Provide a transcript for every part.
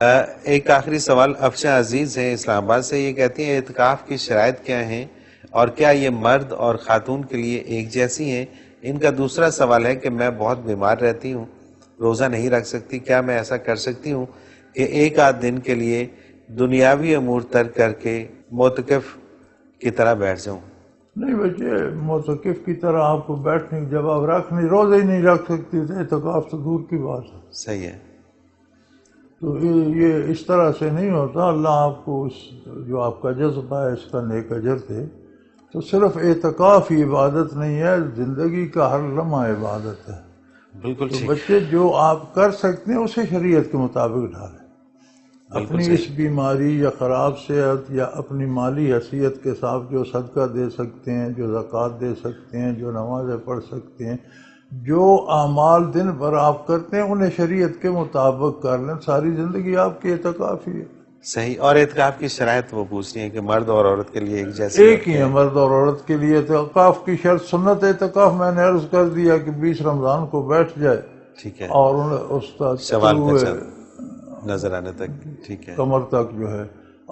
ایک آخری سوال افشاں عزیز ہیں اسلام آباد سے، یہ کہتی ہیں اعتکاف کی شرائط کیا ہیں اور کیا یہ مرد اور خاتون کے لیے ایک جیسی ہیں؟ ان کا دوسرا سوال ہے کہ میں بہت بیمار رہتی ہوں، روزہ نہیں رکھ سکتی، کیا میں ایسا کر سکتی ہوں کہ ایک آدھ دن کے لیے دنیاوی امور ترک کر کے معتکف کی طرح بیٹھ جاؤں؟ نہیں بچے، معتکف کی طرح آپ کو بیٹھنے کی جب آپ رکھنے روزے ہی نہیں رکھ سکتی تو اعتکاف تو دور کی بات ہے۔ صحیح ہے۔ تو یہ اس طرح سے نہیں ہوتا۔ اللہ آپ کو اس جو آپ کا جذبہ ہے اس کا نیک اجر دے۔ تو صرف اعتکاف ہی عبادت نہیں ہے، زندگی کا ہر لمحہ عبادت ہے۔ بالکل تو ٹھیک، بچے جو آپ کر سکتے ہیں اسے شریعت کے مطابق ڈالیں۔ اپنی اس بیماری یا خراب صحت یا اپنی مالی حیثیت کے ساتھ جو صدقہ دے سکتے ہیں، جو زکوٰۃ دے سکتے ہیں، جو نمازیں پڑھ سکتے ہیں، جو اعمال دن بھر آپ کرتے ہیں انہیں شریعت کے مطابق کر لیں، ساری زندگی آپ کی اعتکاف ہی ہے۔ صحیح۔ اور اعتکاف کی شرائط وہ پوچھ رہی ہیں کہ مرد اور عورت کے لیے ایک جیسی ایک ہی ہے مرد اور عورت کے لیے۔ اعتکاف کی شرط سنت اعتکاف میں نے عرض کر دیا کہ 20 رمضان کو بیٹھ جائے، ٹھیک ہے، اور اس شوال کا چند نظر آنے تک، ٹھیک ہے، کمر تک جو ہے،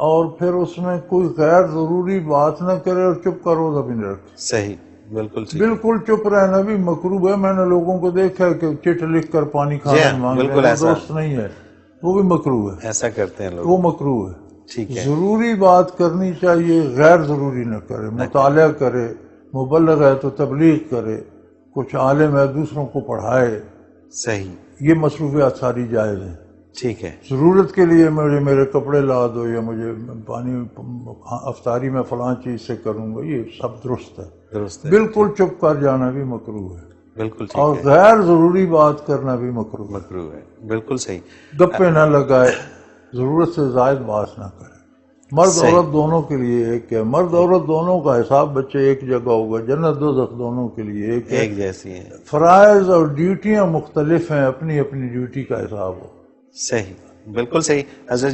اور پھر اس میں کوئی غیر ضروری بات نہ کرے اور چپ کا روزہ بھی نہ رکھے۔ صحیح، بالکل ٹھیک، بالکل چپ رہنا بھی مکروہ ہے۔ میں نے لوگوں کو دیکھا ہے کہ چٹ لکھ کر پانی کھانا مانگ رہے ہیں، وہ درست نہیں ہے، وہ بھی مکروہ ہے، ایسا کرتے ہیں لوگ، وہ مکروہ ہے۔ ٹھیک ہے، ضروری بات کرنی چاہیے، غیر ضروری نہ کرے، مطالعہ کرے، مبلغ ہے تو تبلیغ کرے، کچھ عالم ہے دوسروں کو پڑھائے، صحیح، یہ مصروفیات ساری جائز ہیں۔ ٹھیک ہے، ضرورت کے لیے مجھے میرے کپڑے لا دو یا مجھے پانی افطاری میں فلاں چیز سے کروں گا، یہ سب درست ہے۔ درست ہے، بالکل چپ کر جانا بھی مکروہ ہے، بالکل ٹھیک اور ہے، غیر ضروری بات کرنا بھی مکروہ ہے۔ مکروہ ہے، بالکل صحیح، گپے نہ لگائے، ضرورت سے زائد بات نہ کرے۔ مرد صحیح، عورت دونوں کے لیے ایک ہے، مرد عورت دونوں کا حساب بچے ایک جگہ ہوگا، جنت دوزخ دونوں کے لیے ایک ہے۔ ایک جیسی ہیں، فرائض اور ڈیوٹیاں مختلف ہیں، اپنی اپنی ڈیوٹی کا حساب ہو۔ صحیح، بالکل صحیح۔ حضرت